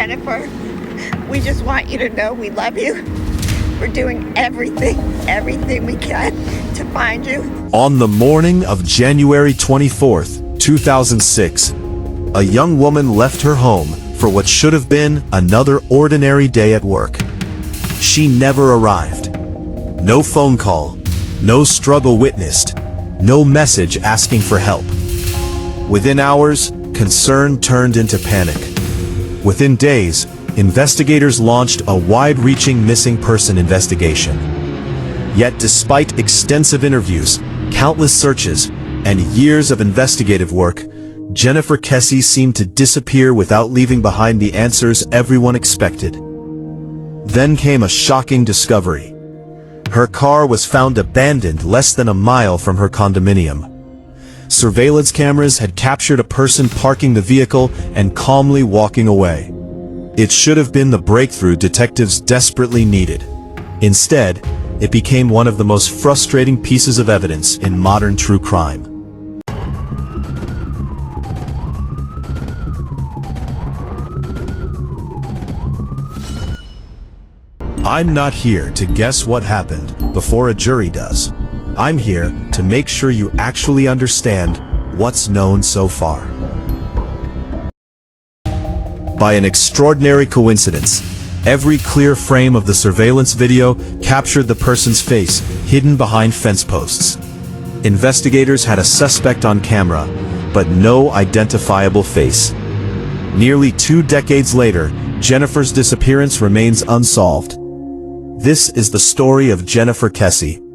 Jennifer, we just want you to know we love you. We're doing everything we can to find you. On the morning of January 24th, 2006, a young woman left her home for what should have been another ordinary day at work. She never arrived. No phone call, no struggle witnessed, no message asking for help. Within hours, concern turned into panic. Within days, investigators launched a wide-reaching missing person investigation. Yet despite extensive interviews, countless searches, and years of investigative work, Jennifer Kesse seemed to disappear without leaving behind the answers everyone expected. Then came a shocking discovery. Her car was found abandoned less than a mile from her condominium. Surveillance cameras had captured a person parking the vehicle and calmly walking away. It should have been the breakthrough detectives desperately needed. Instead, it became one of the most frustrating pieces of evidence in modern true crime. I'm not here to guess what happened before a jury does. I'm here to make sure you actually understand what's known so far. By an extraordinary coincidence, every clear frame of the surveillance video captured the person's face hidden behind fence posts. Investigators had a suspect on camera, but no identifiable face. Nearly 2 decades later, Jennifer's disappearance remains unsolved. This is the story of Jennifer Kesse.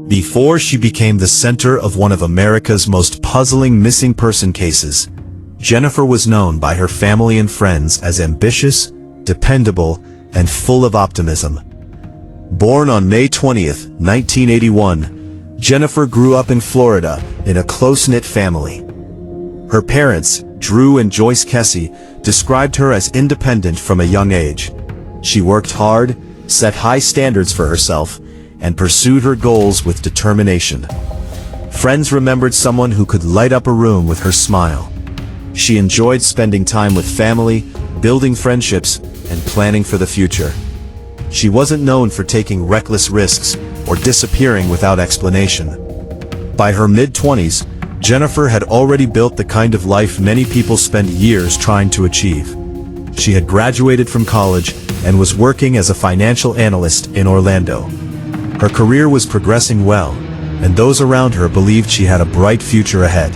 Before she became the center of one of America's most puzzling missing person cases, Jennifer was known by her family and friends as ambitious, dependable, and full of optimism. Born on May 20, 1981, Jennifer grew up in Florida in a close-knit family. Her parents, Drew and Joyce Kesse, described her as independent from a young age. She worked hard, set high standards for herself, and pursued her goals with determination. Friends remembered someone who could light up a room with her smile. She enjoyed spending time with family, building friendships, and planning for the future. She wasn't known for taking reckless risks or disappearing without explanation. By her mid-20s, Jennifer had already built the kind of life many people spend years trying to achieve. She had graduated from college and was working as a financial analyst in Orlando. Her career was progressing well, and those around her believed she had a bright future ahead.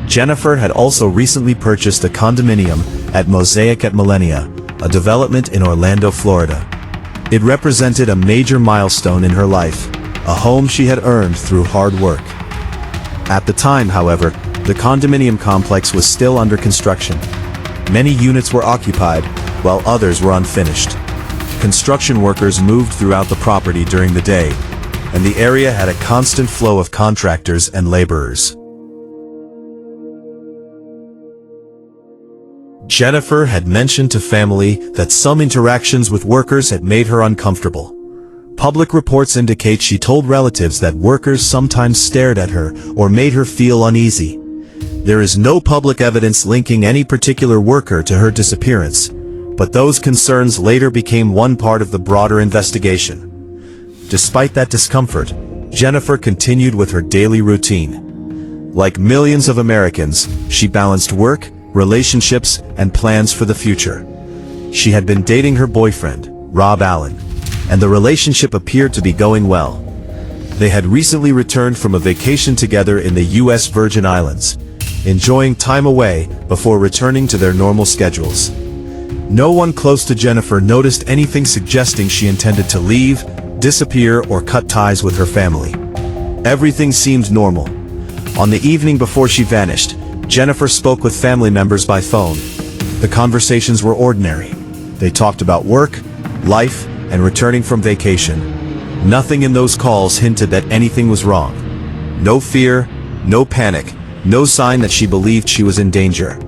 Jennifer had also recently purchased a condominium at Mosaic at Millenia, a development in Orlando, Florida. It represented a major milestone in her life, a home she had earned through hard work. At the time, however, the condominium complex was still under construction. Many units were occupied, while others were unfinished. Construction workers moved throughout the property during the day, and the area had a constant flow of contractors and laborers. Jennifer had mentioned to family that some interactions with workers had made her uncomfortable. Public reports indicate she told relatives that workers sometimes stared at her or made her feel uneasy. There is no public evidence linking any particular worker to her disappearance, but those concerns later became one part of the broader investigation. Despite that discomfort, Jennifer continued with her daily routine. Like millions of Americans, she balanced work, relationships, and plans for the future. She had been dating her boyfriend, Rob Allen, and the relationship appeared to be going well. They had recently returned from a vacation together in the U.S. Virgin Islands, enjoying time away before returning to their normal schedules. No one close to Jennifer noticed anything suggesting she intended to leave, disappear, or cut ties with her family. Everything seemed normal. On the evening before she vanished, Jennifer spoke with family members by phone. The conversations were ordinary. They talked about work, life, and returning from vacation. Nothing in those calls hinted that anything was wrong. No fear, no panic, no sign that she believed she was in danger.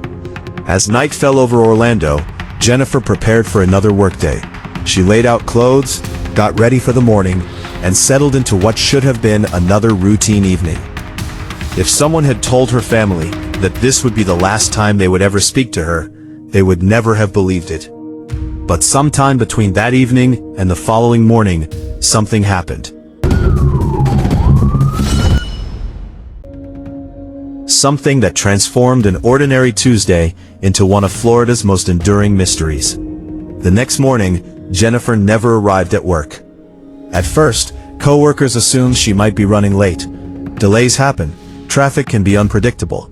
As night fell over Orlando, Jennifer prepared for another workday. She laid out clothes, got ready for the morning, and settled into what should have been another routine evening. If someone had told her family that this would be the last time they would ever speak to her, they would never have believed it. But sometime between that evening and the following morning, something happened. Something that transformed an ordinary Tuesday into one of Florida's most enduring mysteries. The next morning, Jennifer never arrived at work. At first, co-workers assumed she might be running late. Delays happen. Traffic can be unpredictable.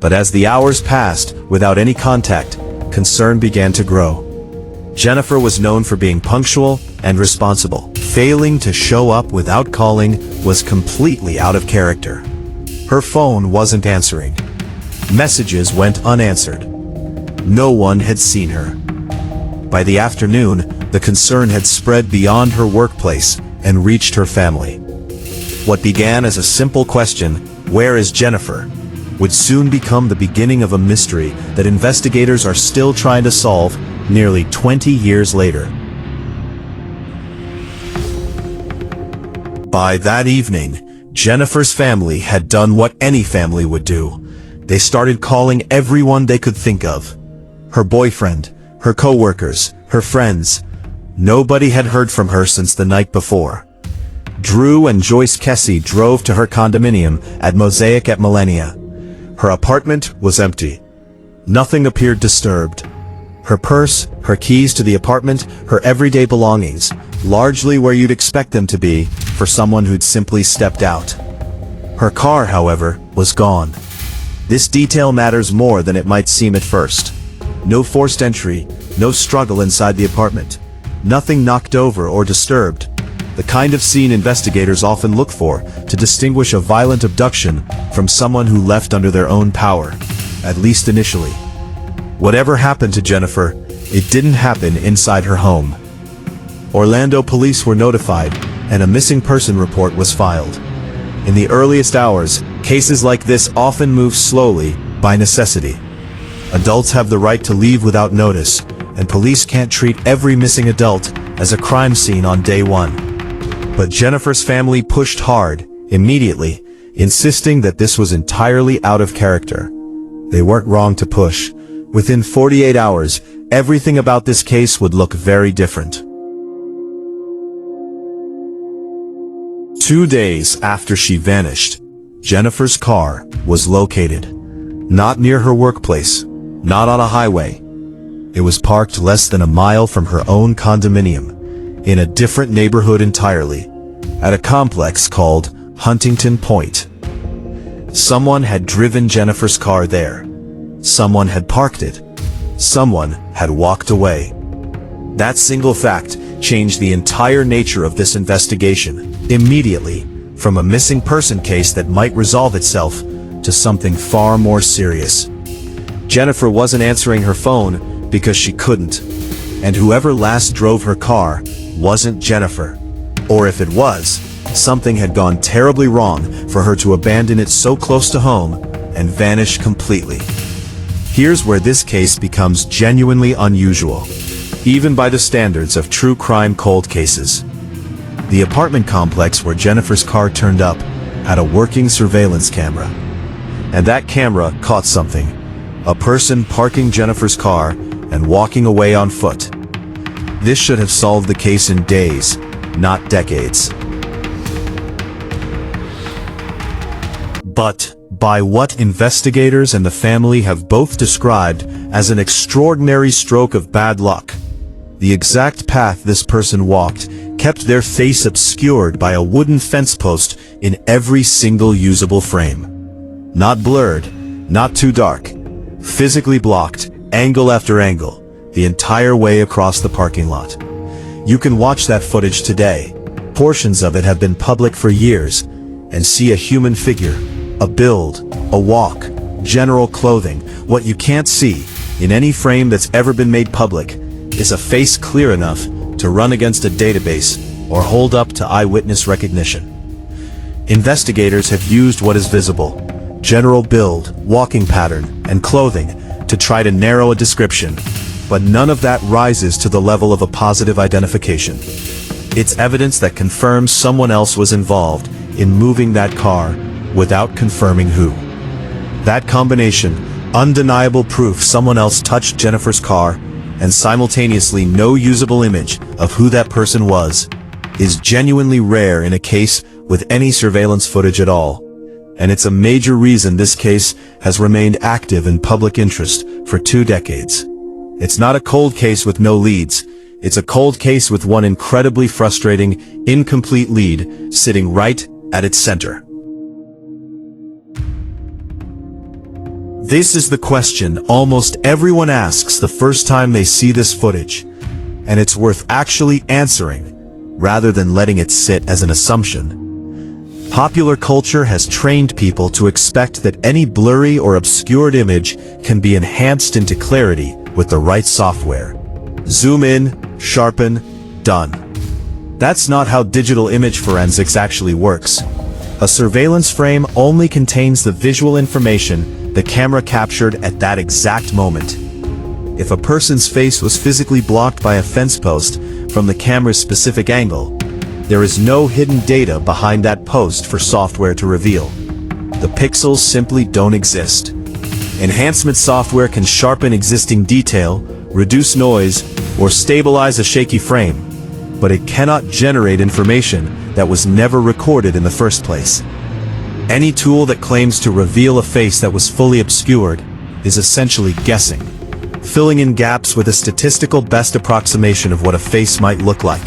But as the hours passed without any contact, concern began to grow. Jennifer was known for being punctual and responsible. Failing to show up without calling was completely out of character. Her phone wasn't answering. Messages went unanswered. No one had seen her. By the afternoon, the concern had spread beyond her workplace and reached her family. What began as a simple question, "Where is Jennifer?" would soon become the beginning of a mystery that investigators are still trying to solve nearly 20 years later. By that evening, Jennifer's family had done what any family would do. They started calling everyone they could think of. Her boyfriend, her co-workers, her friends. Nobody had heard from her since the night before. Drew and Joyce Kesse drove to her condominium at Mosaic at Millenia. Her apartment was empty. Nothing appeared disturbed. Her purse, her keys to the apartment, her everyday belongings, largely where you'd expect them to be for someone who'd simply stepped out. Her car, however, was gone. This detail matters more than it might seem at first. No forced entry, no struggle inside the apartment. Nothing knocked over or disturbed. The kind of scene investigators often look for to distinguish a violent abduction from someone who left under their own power, at least initially. Whatever happened to Jennifer, it didn't happen inside her home. Orlando police were notified, and a missing person report was filed. In the earliest hours, cases like this often move slowly by necessity. Adults have the right to leave without notice, and police can't treat every missing adult as a crime scene on day one. But Jennifer's family pushed hard, immediately, insisting that this was entirely out of character. They weren't wrong to push. Within 48 hours, everything about this case would look very different. 2 days after she vanished, Jennifer's car was located. Not near her workplace, not on a highway. It was parked less than a mile from her own condominium, in a different neighborhood entirely, at a complex called Huntington Point. Someone had driven Jennifer's car there. Someone had parked it. Someone had walked away. That single fact changed the entire nature of this investigation, immediately, from a missing person case that might resolve itself to something far more serious. Jennifer wasn't answering her phone because she couldn't, and whoever last drove her car wasn't Jennifer. Or if it was, something had gone terribly wrong for her to abandon it so close to home and vanish completely. Here's where this case becomes genuinely unusual, even by the standards of true crime cold cases. The apartment complex where Jennifer's car turned up had a working surveillance camera. And that camera caught something: a person parking Jennifer's car and walking away on foot. This should have solved the case in days, not decades. But by what investigators and the family have both described as an extraordinary stroke of bad luck, the exact path this person walked kept their face obscured by a wooden fence post in every single usable frame. Not blurred, not too dark, physically blocked, angle after angle, the entire way across the parking lot. You can watch that footage today. Portions of it have been public for years, and see a human figure, a build, a walk, general clothing. What you can't see in any frame that's ever been made public is a face clear enough to run against a database or hold up to eyewitness recognition. Investigators have used what is visible, general build, walking pattern, and clothing to try to narrow a description, but none of that rises to the level of a positive identification. It's evidence that confirms someone else was involved in moving that car without confirming who. That combination, undeniable proof someone else touched Jennifer's car, and simultaneously no usable image of who that person was, is genuinely rare in a case with any surveillance footage at all. And it's a major reason this case has remained active in public interest for 2 decades. It's not a cold case with no leads. It's a cold case with one incredibly frustrating, incomplete lead sitting right at its center. This is the question almost everyone asks the first time they see this footage, and it's worth actually answering, rather than letting it sit as an assumption. Popular culture has trained people to expect that any blurry or obscured image can be enhanced into clarity with the right software. Zoom in, sharpen, done. That's not how digital image forensics actually works. A surveillance frame only contains the visual information the camera captured at that exact moment. If a person's face was physically blocked by a fence post from the camera's specific angle, there is no hidden data behind that post for software to reveal. The pixels simply don't exist. Enhancement software can sharpen existing detail, reduce noise, or stabilize a shaky frame, but it cannot generate information that was never recorded in the first place. Any tool that claims to reveal a face that was fully obscured is essentially guessing, filling in gaps with a statistical best approximation of what a face might look like,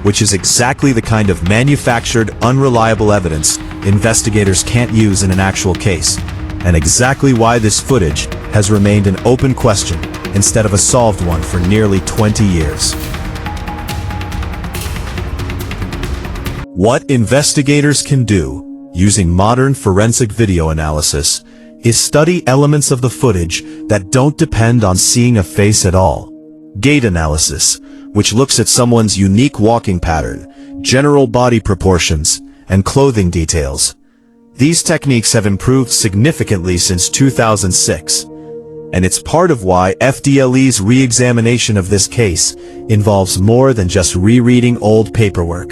which is exactly the kind of manufactured, unreliable evidence investigators can't use in an actual case, and exactly why this footage has remained an open question instead of a solved one for nearly 20 years. What investigators can do, using modern forensic video analysis, is study elements of the footage that don't depend on seeing a face at all. Gait analysis, which looks at someone's unique walking pattern, general body proportions, and clothing details. These techniques have improved significantly since 2006, and it's part of why FDLE's re-examination of this case involves more than just rereading old paperwork.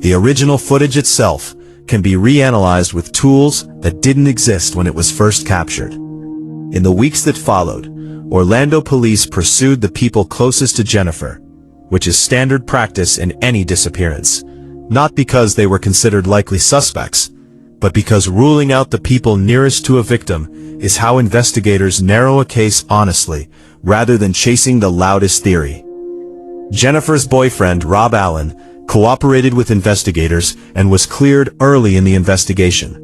The original footage itself can be reanalyzed with tools that didn't exist when it was first captured. In the weeks that followed, Orlando police pursued the people closest to Jennifer, which is standard practice in any disappearance, not because they were considered likely suspects, but because ruling out the people nearest to a victim is how investigators narrow a case honestly, rather than chasing the loudest theory. Jennifer's boyfriend, Rob Allen, cooperated with investigators and was cleared early in the investigation.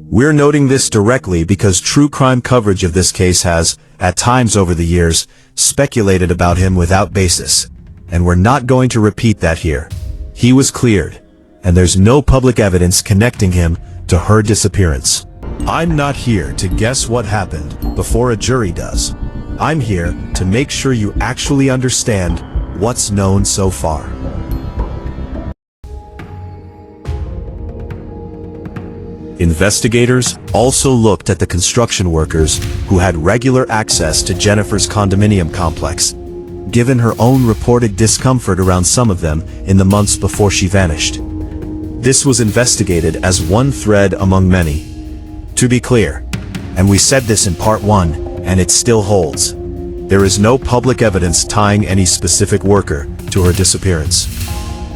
We're noting this directly because true crime coverage of this case has, at times over the years, speculated about him without basis, and we're not going to repeat that here. He was cleared, and there's no public evidence connecting him to her disappearance. I'm not here to guess what happened before a jury does. I'm here to make sure you actually understand what's known so far. Investigators also looked at the construction workers who had regular access to Jennifer's condominium complex, given her own reported discomfort around some of them in the months before she vanished. This was investigated as one thread among many. To be clear, and we said this in part 1, and it still holds, there is no public evidence tying any specific worker to her disappearance.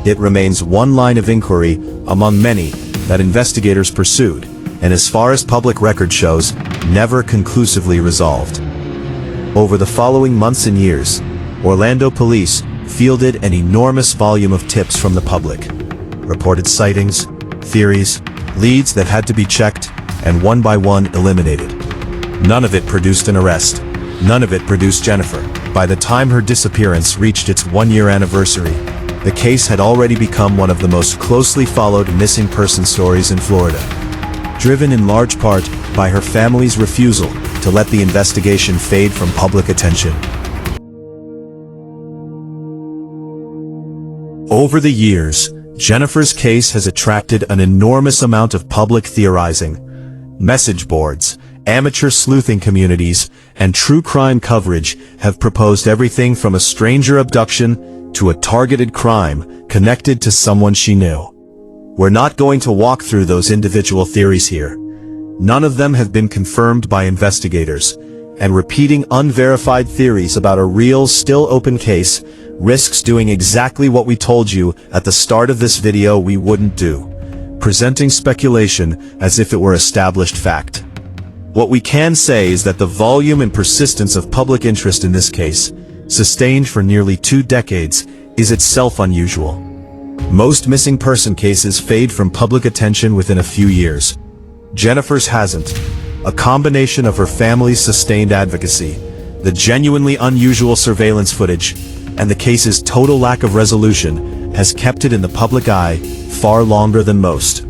It remains one line of inquiry among many that investigators pursued, and as far as public record shows, never conclusively resolved. Over the following months and years, Orlando police fielded an enormous volume of tips from the public. Reported sightings, theories, leads that had to be checked, and one by one eliminated. None of it produced an arrest. None of it produced Jennifer. By the time her disappearance reached its 1-year anniversary, the case had already become one of the most closely followed missing person stories in Florida, driven in large part by her family's refusal to let the investigation fade from public attention. Over the years, Jennifer's case has attracted an enormous amount of public theorizing. Message boards, amateur sleuthing communities, and true crime coverage have proposed everything from a stranger abduction to a targeted crime connected to someone she knew. We're not going to walk through those individual theories here. None of them have been confirmed by investigators, and repeating unverified theories about a real, still open case risks doing exactly what we told you at the start of this video we wouldn't do, presenting speculation as if it were established fact. What we can say is that the volume and persistence of public interest in this case, sustained for nearly 2 decades, is itself unusual. Most missing person cases fade from public attention within a few years. Jennifer's hasn't. A combination of her family's sustained advocacy, the genuinely unusual surveillance footage, and the case's total lack of resolution has kept it in the public eye far longer than most.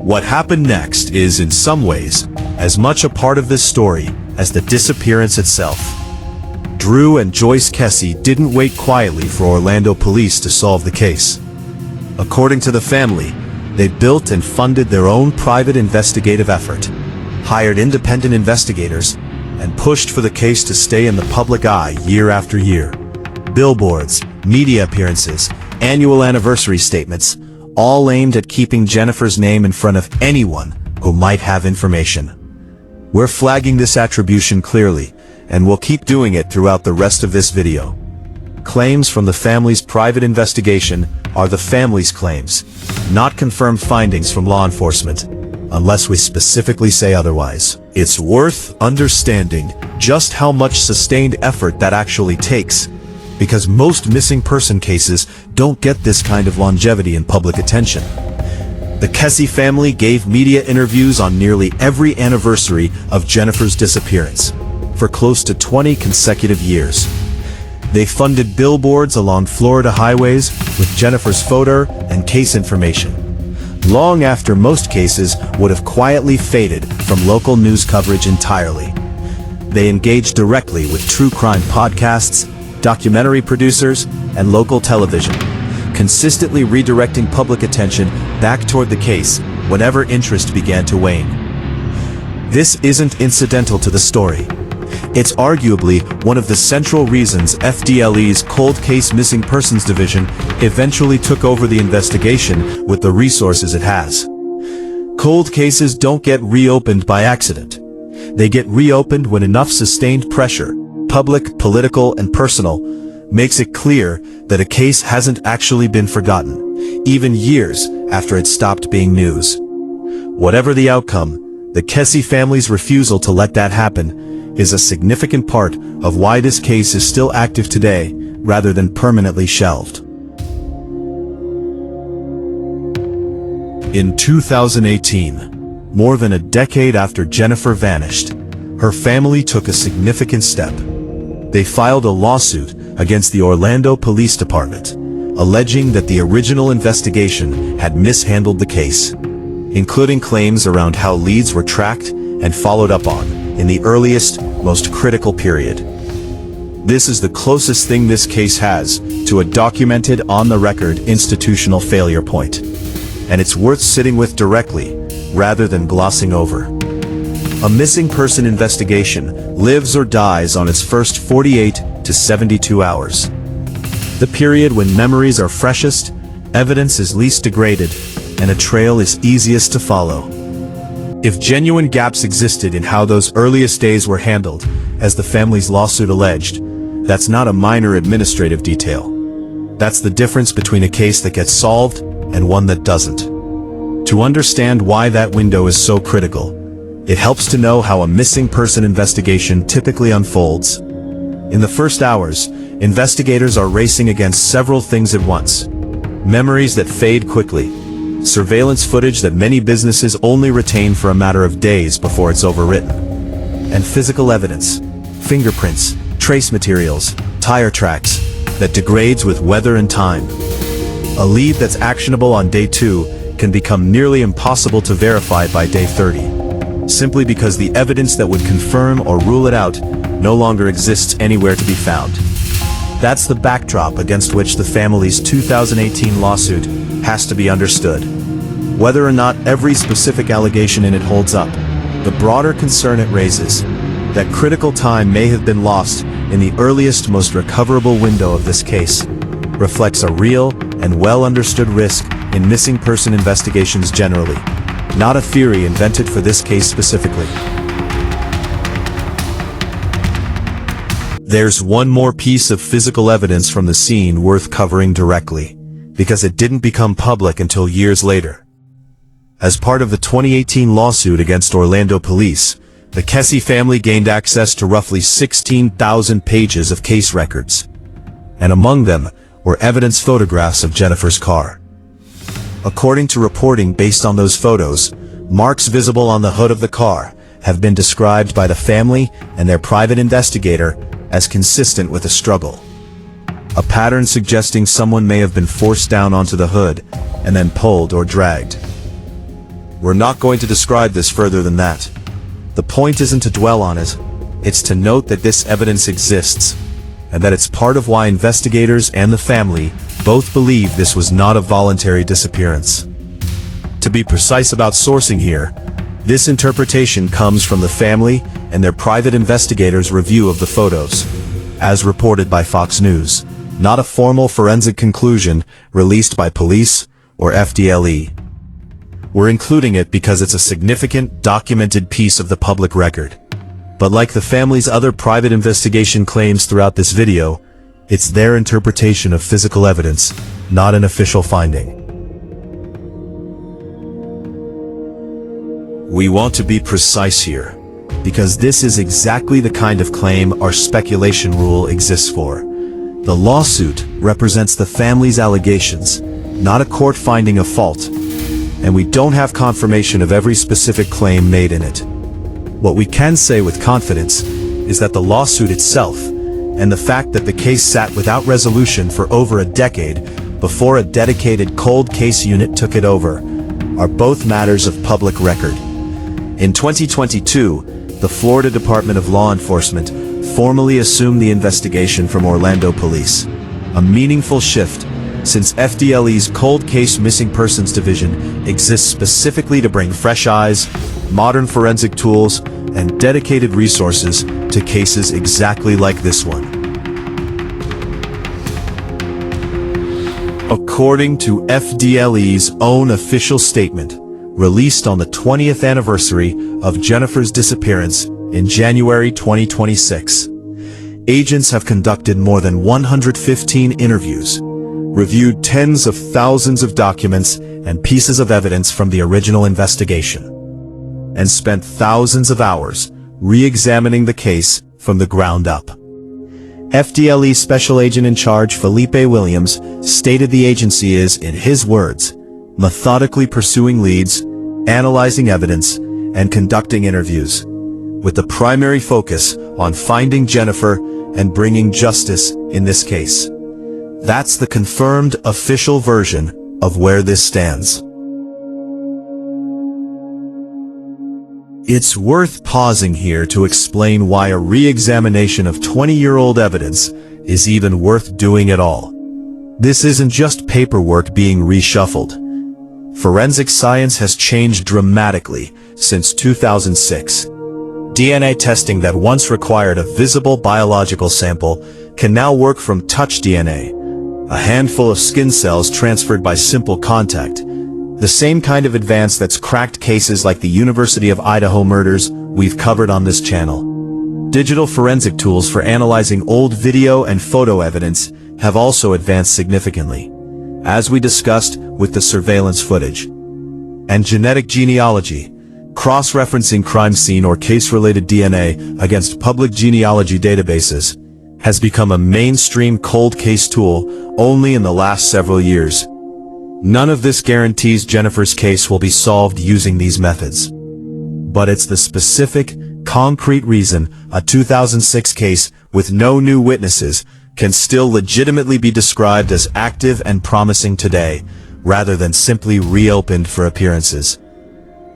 What happened next is, in some ways, as much a part of this story as the disappearance itself. Drew and Joyce Kesse didn't wait quietly for Orlando police to solve the case. According to the family, they built and funded their own private investigative effort, hired independent investigators, and pushed for the case to stay in the public eye year after year. Billboards, media appearances, annual anniversary statements, all aimed at keeping Jennifer's name in front of anyone who might have information. We're flagging this attribution clearly, and we'll keep doing it throughout the rest of this video. Claims from the family's private investigation are the family's claims, not confirmed findings from law enforcement, unless we specifically say otherwise. It's worth understanding just how much sustained effort that actually takes, because most missing person cases don't get this kind of longevity in public attention. The Kesse family gave media interviews on nearly every anniversary of Jennifer's disappearance, for close to 20 consecutive years. They funded billboards along Florida highways with Jennifer's photo and case information, long after most cases would have quietly faded from local news coverage entirely. They engaged directly with true crime podcasts, documentary producers, and local television, consistently redirecting public attention back toward the case whenever interest began to wane. This isn't incidental to the story. It's arguably one of the central reasons FDLE's Cold Case Missing Persons Division eventually took over the investigation with the resources it has. Cold cases don't get reopened by accident. They get reopened when enough sustained pressure, public, political, and personal, makes it clear that a case hasn't actually been forgotten, even years after it stopped being news. Whatever the outcome, the Kesse family's refusal to let that happen is a significant part of why this case is still active today, rather than permanently shelved. In 2018, more than a decade after Jennifer vanished, her family took a significant step. They filed a lawsuit against the Orlando Police Department, alleging that the original investigation had mishandled the case, including claims around how leads were tracked and followed up on in the earliest, most critical period. This is the closest thing this case has to a documented, on-the-record institutional failure point, and it's worth sitting with directly rather than glossing over. A missing person investigation lives or dies on its first 48 to 72 hours. The period when memories are freshest, evidence is least degraded, and a trail is easiest to follow. If genuine gaps existed in how those earliest days were handled, as the family's lawsuit alleged, that's not a minor administrative detail. That's the difference between a case that gets solved and one that doesn't. To understand why that window is so critical, it helps to know how a missing person investigation typically unfolds. In the first hours, investigators are racing against several things at once. Memories that fade quickly, surveillance footage that many businesses only retain for a matter of days before it's overwritten, and physical evidence, fingerprints, trace materials, tire tracks, that degrades with weather and time. A lead that's actionable on day 2 can become nearly impossible to verify by day 30, simply because the evidence that would confirm or rule it out no longer exists anywhere to be found. That's the backdrop against which the family's 2018 lawsuit has to be understood. Whether or not every specific allegation in it holds up, the broader concern it raises, that critical time may have been lost in the earliest, most recoverable window of this case, reflects a real and well-understood risk in missing person investigations generally, not a theory invented for this case specifically. There's one more piece of physical evidence from the scene worth covering directly, because it didn't become public until years later. As part of the 2018 lawsuit against Orlando police, the Kesse family gained access to roughly 16,000 pages of case records, and among them were evidence photographs of Jennifer's car. According to reporting based on those photos, marks visible on the hood of the car have been described by the family and their private investigator as consistent with a struggle. A pattern suggesting someone may have been forced down onto the hood and then pulled or dragged. We're not going to describe this further than that. The point isn't to dwell on it, it's to note that this evidence exists, and that it's part of why investigators and the family both believe this was not a voluntary disappearance. To be precise about sourcing here, this interpretation comes from the family and their private investigators' review of the photos, as reported by Fox News, not a formal forensic conclusion released by police or FDLE. We're including it because it's a significant, documented piece of the public record. But like the family's other private investigation claims throughout this video, it's their interpretation of physical evidence, not an official finding. We want to be precise here, because this is exactly the kind of claim our speculation rule exists for. The lawsuit represents the family's allegations, not a court finding of fault, and we don't have confirmation of every specific claim made in it. What we can say with confidence is that the lawsuit itself, and the fact that the case sat without resolution for over a decade before a dedicated cold case unit took it over, are both matters of public record. In 2022, the Florida Department of Law Enforcement formally assumed the investigation from Orlando police, a meaningful shift since FDLE's Cold Case Missing Persons Division exists specifically to bring fresh eyes, modern forensic tools, and dedicated resources to cases exactly like this one. According to FDLE's own official statement, released on the 20th anniversary of Jennifer's disappearance in January 2026, agents have conducted more than 115 interviews, reviewed tens of thousands of documents and pieces of evidence from the original investigation, and spent thousands of hours re-examining the case from the ground up. FDLE Special Agent in Charge Felipe Williams stated the agency is, in his words, methodically pursuing leads, analyzing evidence, and conducting interviews, with the primary focus on finding Jennifer and bringing justice in this case. That's the confirmed official version of where this stands. It's worth pausing here to explain why a re-examination of 20-year-old evidence is even worth doing at all. This isn't just paperwork being reshuffled. Forensic science has changed dramatically since 2006. DNA testing that once required a visible biological sample can now work from touch DNA, a handful of skin cells transferred by simple contact, the same kind of advance that's cracked cases like the University of Idaho murders we've covered on this channel. Digital forensic tools for analyzing old video and photo evidence have also advanced significantly, as we discussed with the surveillance footage. And genetic genealogy, cross-referencing crime scene or case-related DNA against public genealogy databases, has become a mainstream cold case tool only in the last several years. None of this guarantees Jennifer's case will be solved using these methods. But it's the specific, concrete reason a 2006 case with no new witnesses can still legitimately be described as active and promising today, rather than simply reopened for appearances.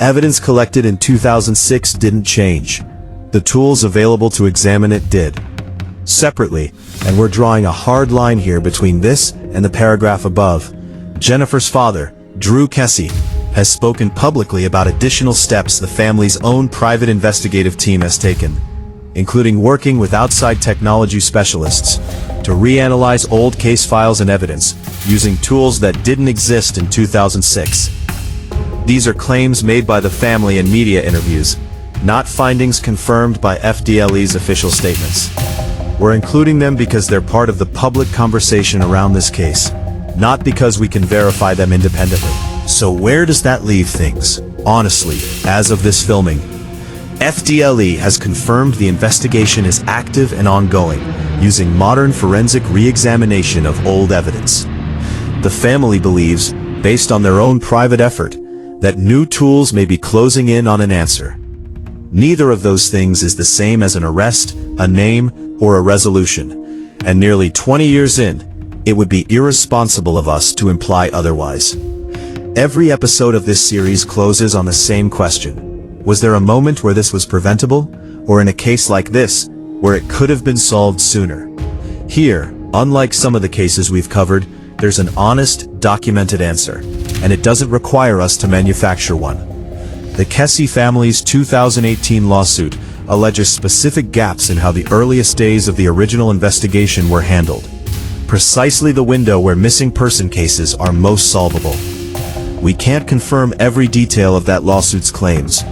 Evidence collected in 2006 didn't change. The tools available to examine it did. Separately, and we're drawing a hard line here between this and the paragraph above, Jennifer's father, Drew Kesse, has spoken publicly about additional steps the family's own private investigative team has taken, including working with outside technology specialists to reanalyze old case files and evidence using tools that didn't exist in 2006. These are claims made by the family in media interviews, not findings confirmed by FDLE's official statements. We're including them because they're part of the public conversation around this case, not because we can verify them independently. So where does that leave things? Honestly, as of this filming, FDLE has confirmed the investigation is active and ongoing, using modern forensic re-examination of old evidence. The family believes, based on their own private effort, that new tools may be closing in on an answer. Neither of those things is the same as an arrest, a name, or a resolution, and nearly 20 years in, it would be irresponsible of us to imply otherwise. Every episode of this series closes on the same question. Was there a moment where this was preventable, or in a case like this, where it could have been solved sooner? Here, unlike some of the cases we've covered, there's an honest, documented answer, and it doesn't require us to manufacture one. The Kesse family's 2018 lawsuit alleges specific gaps in how the earliest days of the original investigation were handled. Precisely the window where missing person cases are most solvable. We can't confirm every detail of that lawsuit's claims,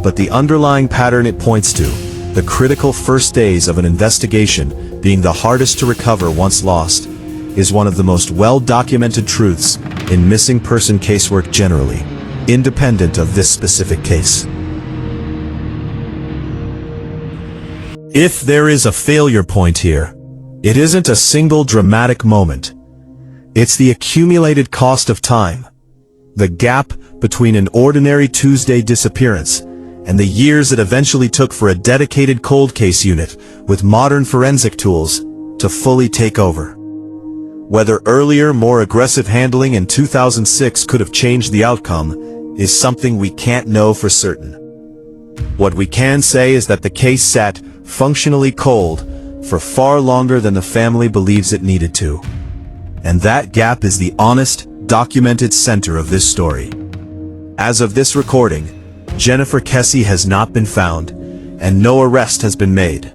but the underlying pattern it points to, the critical first days of an investigation being the hardest to recover once lost, is one of the most well-documented truths in missing person casework generally, independent of this specific case. If there is a failure point here, it isn't a single dramatic moment. It's the accumulated cost of time, the gap between an ordinary Tuesday disappearance and the years it eventually took for a dedicated cold case unit with modern forensic tools to fully take over. Whether earlier, more aggressive handling in 2006 could have changed the outcome is something we can't know for certain. What we can say is that the case sat functionally cold for far longer than the family believes it needed to. And that gap is the honest, documented center of this story. As of this recording, Jennifer Kesse has not been found, and no arrest has been made.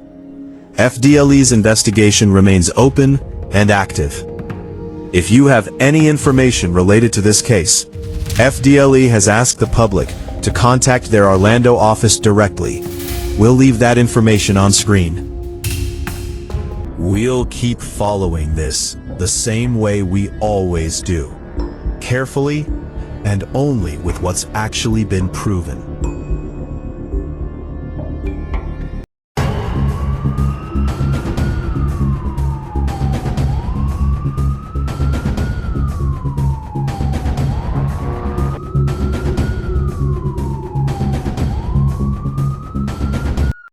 FDLE's investigation remains open and active. If you have any information related to this case, FDLE has asked the public to contact their Orlando office directly. We'll leave that information on screen. We'll keep following this the same way we always do. Carefully, and only with what's actually been proven.